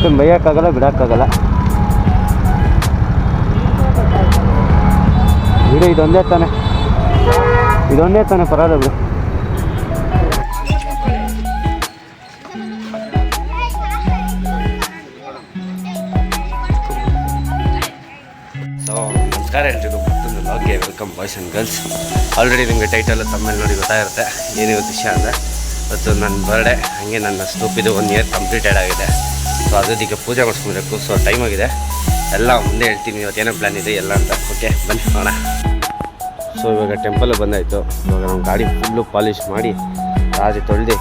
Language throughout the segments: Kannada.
ಅಷ್ಟೊಂದು ಬೈಯೋಕ್ಕಾಗಲ್ಲ, ಬಿಡೋಕ್ಕಾಗಲ್ಲ. ಬಿಡು, ಇದೊಂದೇ ತಾನೆ ಪರವಾಗಿಲ್ಲ ಬಿಡು. ನಮಸ್ಕಾರ ಎಲ್ರಿಗೂ, ಮತ್ತೊಂದು ಲಾಗ್ಗೆ welcome boys and girls. Already ನಿಮಗೆ ಟೈಟಲ್ ತಮ್ಮಲ್ಲಿ ನೋಡಿ ಗೊತ್ತಾಗಿರುತ್ತೆ ಏನಿವತ್ತು ವಿಷಯ ಅಂದರೆ. ಇವತ್ತು ನನ್ನ ಬರ್ಡೇ, ಹಾಗೆ ನನ್ನ ಸ್ಟೂಪಿದು 1 ಇಯರ್ ಕಂಪ್ಲೀಟೆಡ್ ಆಗಿದೆ. ಸೊ ಅದಕ್ಕೆ ಪೂಜೆ ಮಾಡಿಸ್ಕೊಬೇಕು. ಸೊ ಟೈಮ್ ಆಗಿದೆ, ಎಲ್ಲ ಮುಂದೆ ಹೇಳ್ತೀನಿ ಇವತ್ತು ಏನೇ ಪ್ಲ್ಯಾನ್ ಇದೆ ಎಲ್ಲ ಅಂತ. ಓಕೆ ಬನ್ನಿ ನೋಡೋಣ. ಸೊ ಇವಾಗ ಟೆಂಪಲ್ ಬಂದಾಯಿತು. ಇವಾಗ ನಮ್ಮ ಗಾಡಿ ಫುಲ್ಲು ಪಾಲಿಷ್ ಮಾಡಿ ರಾಜಿ ತೊಳೆದು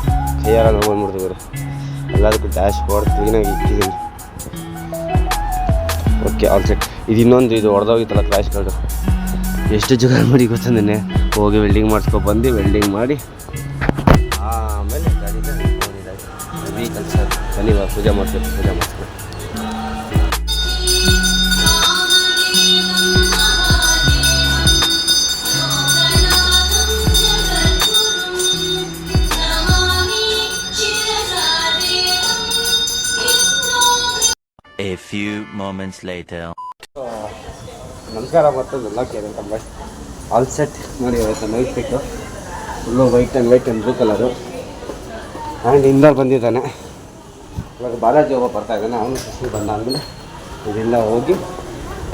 ಕೈಯಾರ ಬಂದ್ಬಿಡ್ತಿದ್ರು. ಎಲ್ಲದಕ್ಕೂ ಡ್ಯಾಶ್ ಬೋರ್ಡ್ ಕ್ಲೀನಾಗಿ ಇಟ್ಟಿದ್ದೀನಿ. Okay all set. ಇದು ಇನ್ನೊಂದು, ಇದು ಹೊಡೆದೋಗಿತ್ತಲ್ಲ ಕ್ರ್ಯಾಶ್ ಕಾರ್ಡು, ಎಷ್ಟು ಜುಗಾರ್ ಮಾಡಿ ಗೊತ್ತಂದೇನೆ. ಹೋಗಿ ವೆಲ್ಡಿಂಗ್ ಮಾಡಿಸ್ಕೊಬಂದು ವೆಲ್ಡಿಂಗ್ ಮಾಡಿ ಆಮೇಲೆ ಗಾಡಿನ ವೆಹಿಕಲ್ ಸರ್ ಬನ್ನಿ ಇವಾಗ ಪೂಜೆ ಮಾಡಿಸ್ಬೇಕು. A few moments later. ನಮಸ್ಕಾರ, ಮತ್ತೊಂದು ಲಾಕ್ ಅಂತ ಬಾಯ್. ಆಲ್ ಸೆಟ್ ನೋಡಿ. ಇವತ್ತು night ಪಿಕ್ಕು full white and blue colour. And Inder ಬಂದಿದ್ದಾನೆ. ಇವಾಗ ಬಾಲಾಜಿ ಒಬ್ಬ ಬರ್ತಾ ಇದ್ದಾನೆ. ಅವನು ಖುಷಿ ಬಂದ ಆದಮೇಲೆ ಇದರಿಂದ ಹೋಗಿ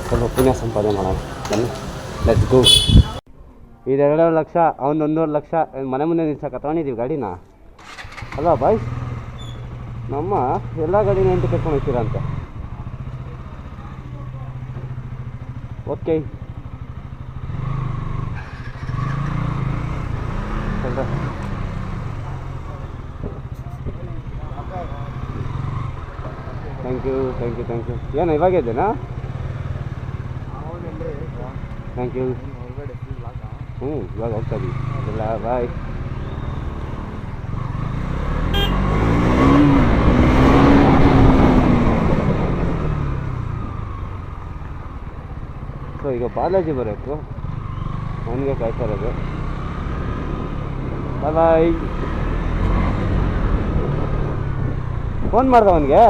ಸ್ವಲ್ಪ ಪುಣ್ಯ ಸಂಪಾದನೆ ಮಾಡೋಣ. ಬನ್ನಿ ಲೆಟ್ಸ್ ಗೋ. ಇದು 2 ಲಕ್ಷ, ಅವನು 1.5 ಲಕ್ಷ ಮನೆ ಮುಂದೆ ನಿಲ್ಸಕ್ಕೆ ತೊಗೊಂಡಿದ್ದೀವಿ ಗಾಡಿನ ಅಲ್ವಾ ಬಾಯ್? ನಮ್ಮ ಎಲ್ಲ ಗಾಡಿನ ಎಂಟು ಕಟ್ಕೊಂಡು ಹೋಗ್ತೀರಾ ಅಂತ. Okay thank you. ಏನು ಇವಾಗ ಇದ್ದೇನಾ? Thank you. ಇವಾಗ ಹೋಗ್ತಾ ಇದ್ದೀವಿ. ಇಲ್ಲ ಬಾಯ್. ಸೊ ಈಗ ಬಾಲಾಜಿ ಬರಬೇಕು, ಅವನಿಗೆ ಕಾಯ್ತಾ ಇರೋದು. ಬಾಯ್. ಫೋನ್ ಮಾಡ್ದ ಅವನಿಗೆ?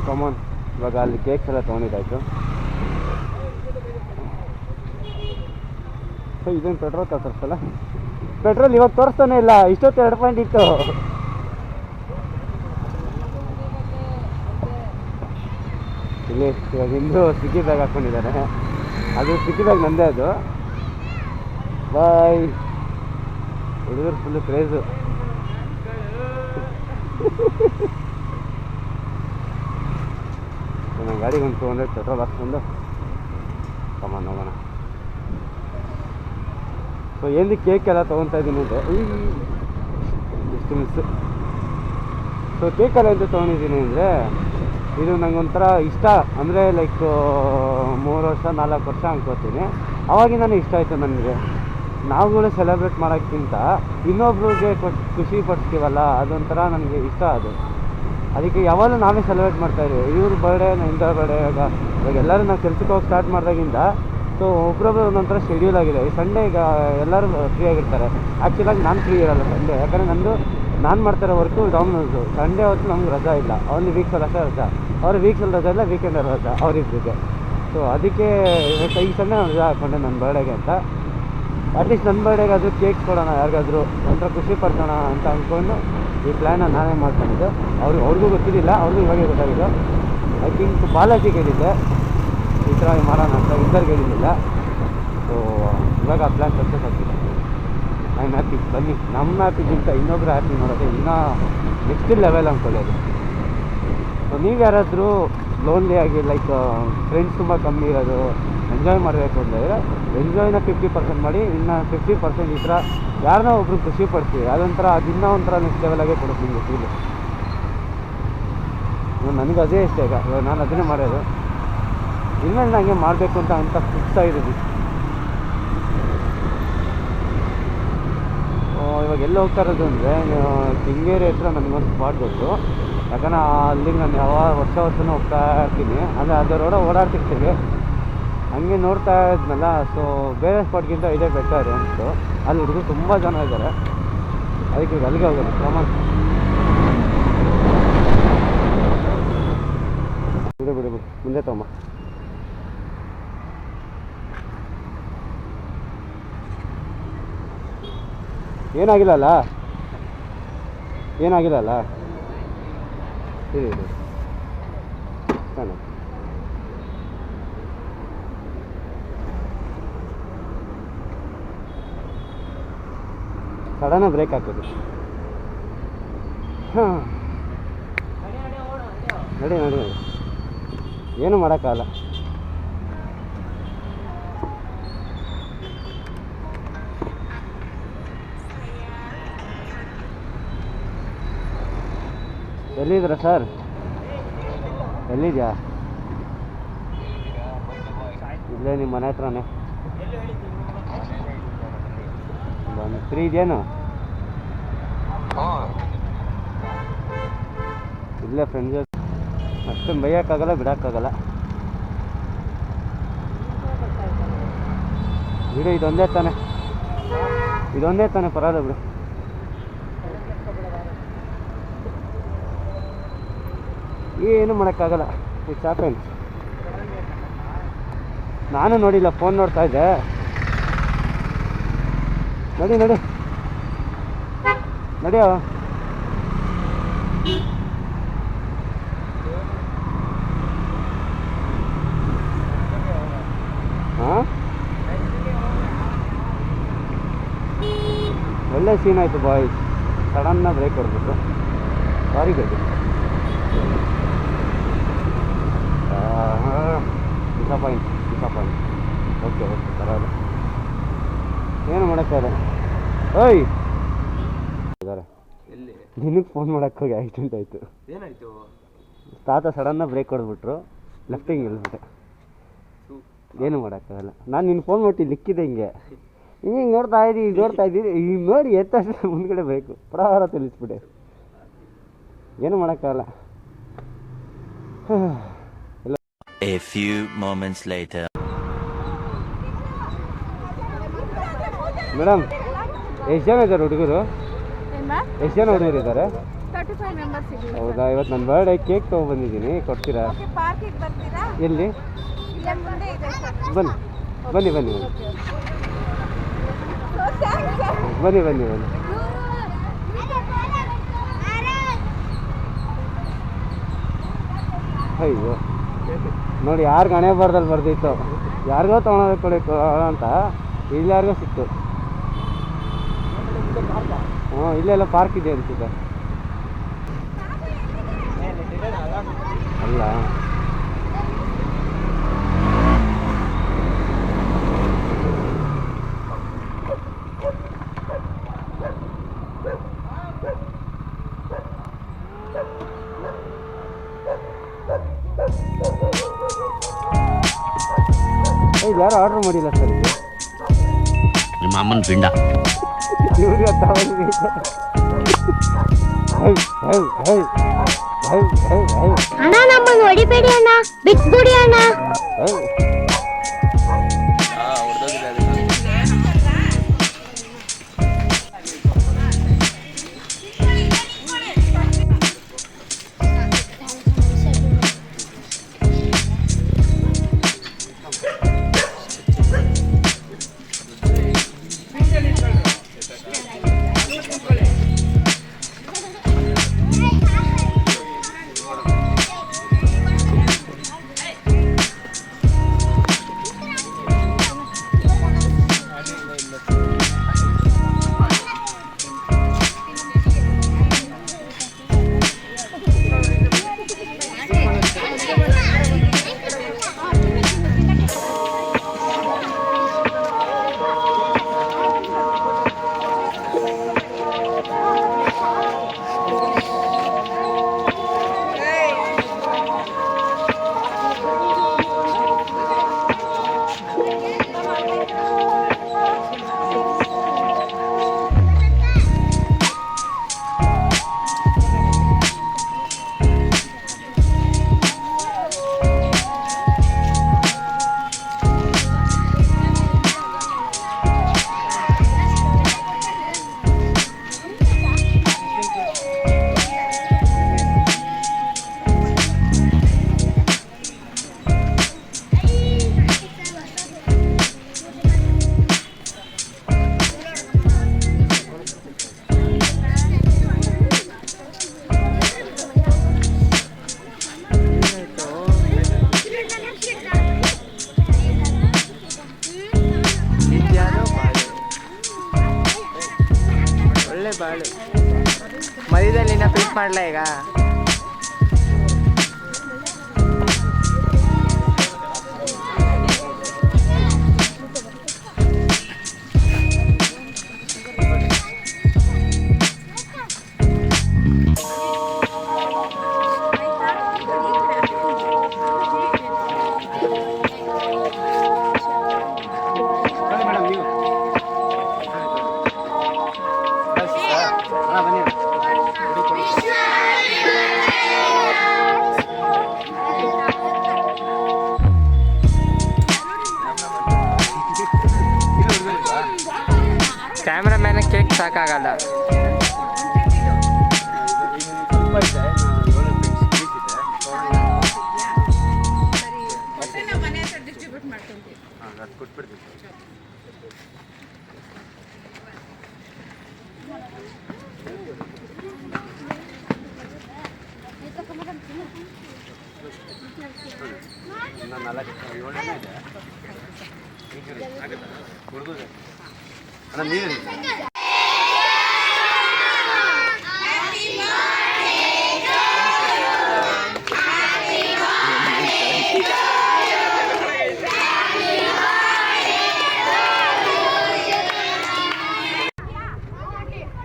ಕಮಾನ್. ಇವಾಗ ಅಲ್ಲಿ ಕೇಕ್ಸ್ ಎಲ್ಲ ತೊಗೊಂಡಿದ್ದಾಯ್ತು. ಸೊ ಇದೇನು ಪೆಟ್ರೋಲ್ ತೋರಿಸಲ್ಲ. ಪೆಟ್ರೋಲ್ ಇವಾಗ ತೋರಿಸ್ತಾನೆ ಇಲ್ಲ. ಇಷ್ಟೊತ್ತು 2 ಪಾಯಿಂಟ್ ಇತ್ತು. ಇಲ್ಲಿ ಇವಾಗ ಹಿಂದೂ ಸ್ವಿಗ್ಗಿ ಬ್ಯಾಗ್ ಹಾಕ್ಕೊಂಡಿದ್ದಾರೆ. ಅದು ಸ್ವಿಗ್ಗಿ ಬ್ಯಾಗ್ ನಂದೇ ಅದು. ಬಾಯ್. ಹುಡುಗರು ಫುಲ್ಲು ಕ್ರೇಜು. ನನ್ನ ಗಾಡಿಗೆ ಒಂದು 200 ಪೆಟ್ರೋಲ್ ಹಾಕ್ಕೊಂಡು ಕಮಾನ್ ಹೋಗೋಣ. ಸೊ ಏನು ಕೇಕ್ ಎಲ್ಲ ತೊಗೊತಾ ಇದ್ದೀನಿ ಅಂದರೆ ಎಷ್ಟು ಮಿಸ್ಸು. ಸೊ ಕೇಕೆಲ್ಲ ಎಂತ ತೊಗೊಂಡಿದ್ದೀನಿ ಅಂದರೆ, ಇದು ನಂಗೊಂಥರ ಇಷ್ಟ. ಅಂದರೆ ಲೈಕ್ 3 ವರ್ಷ 4 ವರ್ಷ ಅನ್ಕೋತೀನಿ. ಅವಾಗಿಂದನೇ ಇಷ್ಟ ಆಯಿತು ನನಗೆ. ನಾವುಗಳು ಸೆಲೆಬ್ರೇಟ್ ಮಾಡೋಕ್ಕಿಂತ ಇನ್ನೊಬ್ರಿಗೆ ಖುಷಿ ಪಡಿಸ್ತೀವಲ್ಲ, ಅದೊಂಥರ ನನಗೆ ಇಷ್ಟ. ಅದಕ್ಕೆ ಯಾವಾಗಲೂ ನಾವೇ ಸೆಲೆಬ್ರೇಟ್ ಮಾಡ್ತಾಯಿದ್ದೀವಿ. ಇವ್ರ ಬರ್ಡೇ, ಇಂಥ ಬರ್ಡೇ. ಇವಾಗ ಎಲ್ಲರೂ ನಾವು ಕೆಲ್ಸಕ್ಕೆ ಹೋಗಿ ಸ್ಟಾರ್ಟ್ ಮಾಡಿದಾಗಿಂದ ಸೊ ಒಬ್ಬೊಬ್ಬರು ಒಂದೊಂಥರ ಶೆಡ್ಯೂಲ್ ಆಗಿದೆ. ಈ ಸಂಡೇ ಈಗ ಎಲ್ಲರೂ ಫ್ರೀ ಆಗಿರ್ತಾರೆ. ಆ್ಯಕ್ಚುಲಾಗಿ ನಾನು ಫ್ರೀ ಇರೋಲ್ಲ ಸಂಡೇ, ಯಾಕಂದರೆ ನಾನು ಮಾಡ್ತಾರೋ ವರ್ಕು ಡಾಮಿನೋಸು. ಸಂಡೇ ಹೊತ್ತು ನಮ್ಗೆ ರಜಾ ಇಲ್ಲ. ಅವ್ನು ವೀಕ್ಸಲ್ಲಿ ಅಷ್ಟೇ ರಜಾ, ಅವ್ರ ವೀಕ್ಸಲ್ಲಿ ರಜಾ ಇಲ್ಲ, ವೀಕೆಂಡಲ್ಲಿ ರಜಾ ಅವರಿಬ್ಬರಿಗೆ. ಸೊ ಅದಕ್ಕೆ ಇವತ್ತು ಈ ಸಂಡೇ ರಜಾ ಹಾಕ್ಕೊಂಡೆ ನನ್ನ ಬರ್ಡೇಗೆ ಅಂತ. ಅಟ್ಲೀಸ್ಟ್ ನನ್ನ ಬರ್ಡೇಗೆ ಅದು ಕೇಕ್ ಕೊಡೋಣ, ಯಾರಿಗಾದರೂ ಒಂಥರ ಖುಷಿ ಪಡ್ಸೋಣ ಅಂತ ಅಂದ್ಕೊಂಡು ಈ ಪ್ಲ್ಯಾನ ನಾನೇ ಮಾಡ್ಕೊಂಡಿದ್ದೆ. ಅವ್ರಿಗೂ ಗೊತ್ತಿರಲಿಲ್ಲ, ಅವ್ರಿಗೂ ಇವಾಗೇ ಗೊತ್ತಾಗಿದ್ದು. ಐ ಥಿಂಕ್ ಬಾಲಾಜಿಗೆ ಹೇಳಿದ್ದೆ ಈ ಥರ ಮಾಡೋಣ ಅಂತ, ಇದ್ದರಿಗೆ ಹೇಳಿದ್ದಿಲ್ಲ. ಸೊ ಇವಾಗ ಆ ಪ್ಲ್ಯಾನ್ ಸಕ್ಸಸ್ ಆಗ್ತಿದೆ. I am happy. ಬನ್ನಿ, ನಮ್ಮ ಹ್ಯಾಪಿಗಿಂತ ಇನ್ನೊಬ್ರು ಹ್ಯಾಪಿ ಮಾಡೋದು ಇನ್ನೂ ನೆಕ್ಸ್ಟ್ ಲೆವೆಲ್ ಅಂದ್ಕೊಳ್ಳೋದು. ಸೊ ನೀವು ಯಾರಾದರೂ ಲೋನ್ಲಿಯಾಗಿ ಲೈಕ್ ಫ್ರೆಂಡ್ಸ್ ತುಂಬ ಕಮ್ಮಿ ಇರೋದು, ಎಂಜಾಯ್ ಮಾಡಬೇಕು ಅಂತಂದರೆ ಎಂಜಾಯ್ನ 50% ಮಾಡಿ, ಇನ್ನು 50% ಈ ಥರ ಯಾರನ್ನೋ ಒಬ್ರು ಖುಷಿ ಪಡ್ತೀವಿ. ಅದೊಂಥರ ಇನ್ನೂ ಒಂಥರ ನೆಕ್ಸ್ಟ್ ಲೆವೆಲಾಗೆ ಕೊಡುತ್ತೆ ನಿಮಗೆ ಫೀಲು. ನನಗೆ ಅದೇ ಇಷ್ಟ. ಇವಾಗ ನಾನು ಅದನ್ನೇ ಮಾಡೋದು. ಇನ್ಮೇಲೆ ನನಗೆ ಮಾಡಬೇಕು ಅಂತ ಫಿಕ್ಸ್ ಆಗಿದ್ದೀನಿ. ಇವಾಗ ಎಲ್ಲ ಹೋಗ್ತಾ ಇರೋದು ಅಂದರೆ ಕೆಂಗೇರಿ ಹತ್ರ ನನಗೊಂದು ಸ್ಪಾಟ್ ಗೊತ್ತು. ಯಾಕಂದ್ರೆ ಅಲ್ಲಿಗೆ ನಾನು ವರ್ಷನೂ ಹೋಗ್ತಾ ಇರ್ತೀನಿ, ಅಂದರೆ ಅದು ರೋಡ ಓಡಾಡ್ತಿರ್ತೀವಿ. ಹಂಗೆ ನೋಡ್ತಾ ಇದ್ನಲ್ಲ, ಸೊ ಬೇರೆ ಸ್ಪಾಟ್ಗಿಂತ ಇದೇ ಬೆಟರ್ ಅನಿಸ್ತು. ಅಲ್ಲಿ ಹುಡುಗರು ತುಂಬ ಜನ ಇದ್ದಾರೆ, ಅದಕ್ಕೆ ಈಗ ಅಲ್ಲಿಗೆ ಹೋಗೋದು ಪ್ರಮಾಣ. ಬಿಡು ಮುಂದೆ ತಮ್ಮ. ಏನಾಗಿಲ್ಲಲ್ಲ ಇರಿ ಸಡನ್ ಬ್ರೇಕ್ ಹಾಕೋದು. ಹಾಂ ನಡಿ ಏನು ಮಾಡೋಕ್ಕಾಗಲ್ಲ. ಎಲ್ಲಿದ್ದೀರಾ ಸರ್? ಎಲ್ಲಿದ್ಯಾ? ಇಲ್ಲೇ ನಿಮ್ಮ ಮನೆ ಹತ್ರನೇ. ಫ್ರೀ ಇದೆಯೇನು? ಇಲ್ಲೇ ಫ್ರೆಂಡ್ ಜೊತೆ ಅಷ್ಟೊಂದು ಬೈಯೋಕ್ಕಾಗಲ್ಲ, ಬಿಡೋಕ್ಕಾಗಲ್ಲ. ಬಿಡು, ಇದೊಂದೇ ತಾನೆ ಪರವಾಗಿಲ್ಲ ಬಿಡು. ಏನು ಮಾಡೋಕ್ಕಾಗಲ್ಲ. It's happen. ನಾನು ನೋಡಿಲ್ಲ, ಫೋನ್ ನೋಡ್ತಾ ಇದ್ದೆ. ನಡಿಯೋ. ಹಾಂ, ಒಳ್ಳೆ ಸೀನ್ ಆಯಿತು ಬಾಯ್ಸ್. ಸಡನ್ನಾಗಿ ಬ್ರೇಕ್ ಹೊಡ್ಬಿಟ್ಟು. ಸಾರಿ ಗಡಿ. ಡಿಸಪಾಯಿಂಟ್. ಓಕೆ ಪರವಾಗಿಲ್ಲ, ಏನು ಮಾಡೋಕ್ಕಾಗಲ್ಲ. ಓಯ್ ಇದ್ದಾರೆ. ನಿನಗೆ ಫೋನ್ ಮಾಡೋಕ್ಕೆ ಹೋಗಿ ಆಕ್ಸಿಡೆಂಟ್ ಆಯಿತು. ಏನಾಯಿತು? ತಾತ ಸಡನ್ನಾಗಿ ಬ್ರೇಕ್ ಹೊಡೆದ್ಬಿಟ್ರು, ಲೆಫ್ಟಿಂಗ್ ಇಳಿದ್ಬಿಟ್ಟೆ. ಏನು ಮಾಡೋಕ್ಕಾಗಲ್ಲ. ನಾನು ನಿನ್ನ ಫೋನ್ ಮಾಡಿ ಲಿಕ್ಕಿದೆ ಹಿಂಗೆ ನೋಡ್ತಾ ಇದ್ದೀನಿ. ಈಗ ನೋಡಿ ಎತ್ತ ಮುಂದ್ಗಡೆ ಬೇಕು, ಪ್ರವಾಹ ತಿಳಿಸ್ಬಿಟ್ಟೆ. ಏನು ಮಾಡೋಕ್ಕಾಗಲ್ಲ. A few moments later. Madam, ಎಷ್ಟು ಜನ ಇದ್ದಾರೆ ಹುಡುಗರು? ಎಷ್ಟು ಜನ ಹುಡುಗರು ಇದ್ದಾರೆ? ಹೌದಾ, ಇವತ್ತು ನನ್ನ ಬರ್ಡೇ ಕೇಕ್ ತೊಗೊಬಂದಿದ್ದೀನಿ, ಕೊಡ್ತೀರಾ? ಎಲ್ಲಿ? ಬನ್ನಿ ಅಯ್ಯೋ ನೋಡಿ, ಯಾರು ಹಣೆ ಬರ್ದಲ್ಲಿ ಬರ್ದಿತ್ತು, ಯಾರಿಗೋ ತೊಗೊಳೋದಕ್ಕೆ ಅಂತ ಇಲ್ಲಿ ಯಾರಿಗೋ ಸಿಕ್ತು. ಹ್ಞೂ, ಇಲ್ಲೆಲ್ಲ ಪಾರ್ಕ್ ಇದೆ ಅನ್ಸುತ್ತೆ. ಅಲ್ಲ ಇದು ಯಾರು ಆರ್ಡ್ರ್ ಮಾಡಿಲ್ಲ ಸರ್. ಇದು ನಿಮ್ಮ ಅಮ್ಮನ ಪಿಂಡ. ಇವ್ರಿಗೆ ಅಣ್ಣ, ನಮ್ಮನ್ನು ಹೊಡಿಬೇಡಿ ಅಣ್ಣ, ಬಿಟ್ಬಿಡಿ ಅಣ್ಣ. ಮಧ್ಯದಲ್ಲಿ ಇನ್ನ ಪಿಕ್ ಮಾಡ್ಲಾ ಈಗ ಕ್ಯಾಮ್ರಾಮ್ಯಾನ್ ಕೇಕ್ ಸಾಕಾಗಲ್ಲ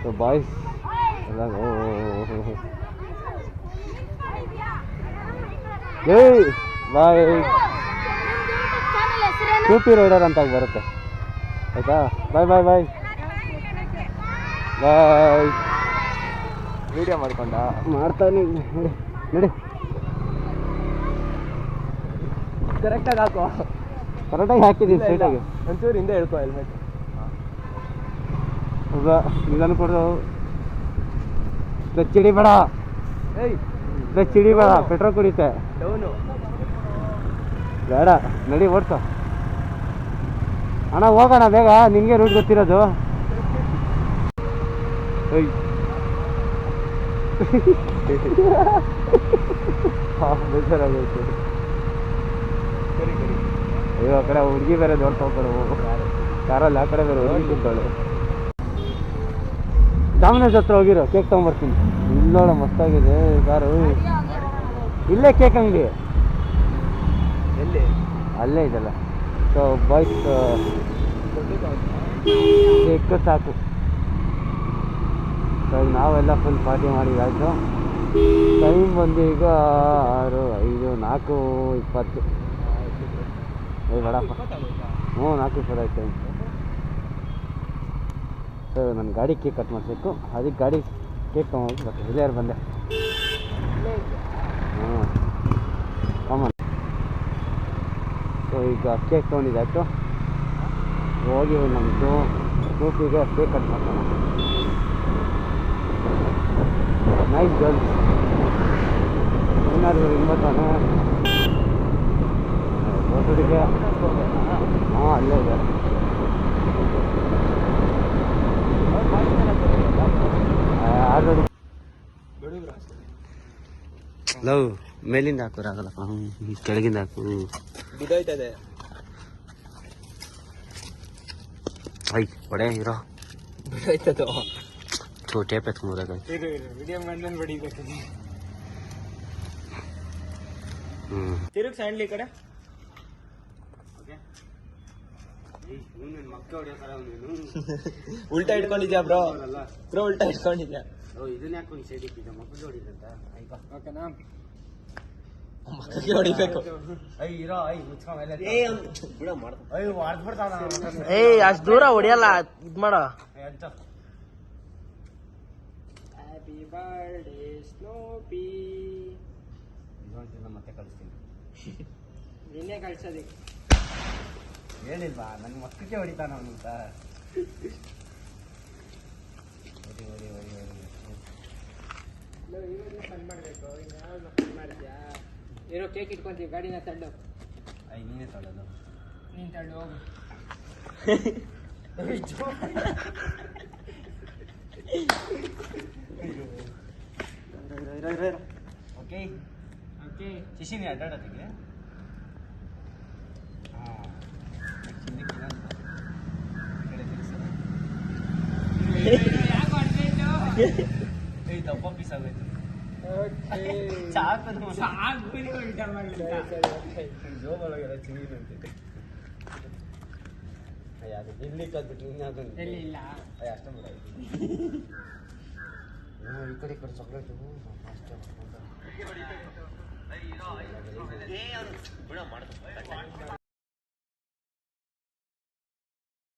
So boys, hey, bye. ಕೂಪಿ ರೈಡರ್ ಅಂತ ಬರುತ್ತೆ ಆಯ್ತಾ ಬಾಯ್ ಬಾಯ್ ಬಾಯ್ ಬಾಯ್ ವಿಡಿಯೋ ಮಾಡ್ಕೊಂಡ ಮಾಡ್ತಾನೆ ನೋಡಿ ನೋಡಿ ಕರೆಕ್ಟಾಗಿ ಹಾಕೋ ಕರೆಕ್ಟಾಗಿ ಹಾಕಿದ್ದೀನಿ ಸ್ಟ್ರೈಟಾಗಿ ಒಂಚೂರು ಹಿಂದೆ ಹೇಳ್ಕೊ ಹೆಲ್ಮೆಟ್ ಇದನ್ನು ಕೊಡು ಕ್ಲಚ್ ಹಿಡಿಬೇಡ ಕ್ಲಚ್ ಹಿಡಿಬೇಡ ಪೆಟ್ರೋಲ್ ಕುಡಿತೆ ಡೌನು ಬೇಡ ನಡಿ ಓಡ್ಸೋ ಅಣ್ಣ ಹೋಗೋಣ ಬೇಗ ನಿನಗೆ ರೂಟ್ ಗೊತ್ತಿರೋದು ಬೇಜಾರಾಗೈತೆ ಅಯ್ಯೋ ಆ ಕಡೆ ಹುಡುಗಿ ಬೇರೆ ದೊಡ್ಡ ಹೋಗ್ತಾರೆ ಕಾರಲ್ಲಿ ಆ ಕಡೆ ಬೇರೆ ಹುಡುಗಿ ಕೂತಾಳೆ ಡಾಮಿನೋಸ್ ಹತ್ರ ಹೋಗಿರೋ ಕೇಕ್ ತೊಗೊಂಬರ್ತೀನಿ ಇಲ್ಲೋಳ ಮಸ್ತಾಗಿದೆ ಕಾರು ಇಲ್ಲೇ ಕೇಕ್ ಅಂಗಡಿ ಎಲ್ಲಿ ಅಲ್ಲೇ ಇದೆಲ್ಲ ಸೊ ಬಾಯ್ಸ್ ಕೇಕ್ ಸಾಕು ಸೊ ನಾವೆಲ್ಲ ಫುಲ್ ಪಾರ್ಟಿ ಮಾಡಿದಾಯ್ತು ಟೈಮ್ ಬಂದು ಈಗ 4:20 ಬೇಡಪ್ಪ 4:20 ಆಯ್ತು ಟೈಮ್ ಸೊ ನನ್ನ ಗಾಡಿ ಕೇಕ್ ಕಟ್ ಮಾಡಿಸ್ಬೇಕು ಅದಕ್ಕೆ ಗಾಡಿ ಕೇಕ್ ತೊಗೊಂಡು ಬರ್ತೀನಿ ಇಲ್ಲೇ ಬಂದೆ ಕಾಮನ್ ಸೊ ಈಗ ಕೇಕ್ ತೊಗೊಂಡಿದ್ದಾಯ್ತು ಹೋಗಿ ನಮ್ಮದು ಗ್ರೂಪಿಗೆ ಕೇಕ್ ಕಟ್ ಮಾಡ್ತಾನೆ ನೈಸ್ ಗರ್ಲ್ಸ್ ಏನಾದರೂ ಹಿಂಬತ್ತಾನೆ ಹೊಸಡಿಗೆ ಅಲ್ಲೇ ಇದೆ ಲವ್ ಮೇಲಿಂದ ಹಾಕೋರು ಆಗಲ್ಲಪ್ಪ ಕೆಳಗಿಂದ ಹಾಕು ಬಿದ್ದೋಯ್ತದೆ ಐ ಒಡೆ ಇರೋ ಬಿದ್ದೋಯ್ತದು ಟೇಪ್ ಎತ್ಕೊಂಡ್ಬರಾಗ ವಿಡಿಯೋ ಮಾಡ್ಕೊಂಡು ಬಡಿಬೇಕು ತಿರುಗಿ ಸ್ಯಾಂಡ್ಲಿ ಈ ಕಡೆ ಉಲ್ಟಾ ಇಟ್ಕೊಂಡಿದ್ಯಾ ಬ್ರೋ ಉಲ್ಟಾ ಇಟ್ಕೊಂಡಿದ್ಯಾ ಇದನ್ನ ಯಾಕೆ ಒಂದು ಸೈಡ್ ಇಟ್ಟಿದ್ದ ಮಕ್ಕಳಿಗೆ ಹೊಡಿದಂತ ಓಕೆನಾ ಮಕ್ಕಳಿಗೆ ಹೊಡಿಬೇಕು. ಏಯ್ ಅಷ್ಟು ದೂರ ಹೊಡಿಯಲ್ಲ, ಇದ್ ಮಾಡ. Happy birthday Snoopy. ಮತ್ತೆ ಕಳಿಸ್ತೀನಿ. ನಿನ್ನೆ ಕಳ್ಸೋದಿ ಹೇಳಿಲ್ವಾ ನನ್ನ ಮಕ್ಕಳಿಗೆ ಹೊಡಿತಾನ ಅವನಿಂತ. ಫನ್ ಮಾಡಬೇಕು. ಇನ್ಯಾವಾಗ ಫನ್ ಮಾಡ್ತೀಯಾ? ಏನೋ ಕೇಕ್ ಇಟ್ಕೊಂತೀವಿ, ಗಾಡಿನ ತಳ್ಳು. ನೀನೇ ತಳ್ಳೋದು. ನೀನು ತಳ್ಳು ಹೋಗು. ಓಕೆ ಓಕೆ ಶಿಶಿನಿ ಅಡ್ಡಾಡೋದಿಗೆ. ದಪ್ಪ ಪೀಸ್ ಆಗೋಯ್ತು ಜೋಬೊಳಗೆಲ್ಲ ಚಿನ್ನಂತೆ ಅದು ಇಲ್ಲಿ ಕದ್ಬಿಟ್ಟು ಇನ್ಯಾವುದನ್ನು ಎಲ್ಲಿ ಇಲ್ಲ ಅಷ್ಟೇ ಬಿಡ ಈ ಕಡೆ ಚಾಕ್ಲೇಟು ಅಷ್ಟೇ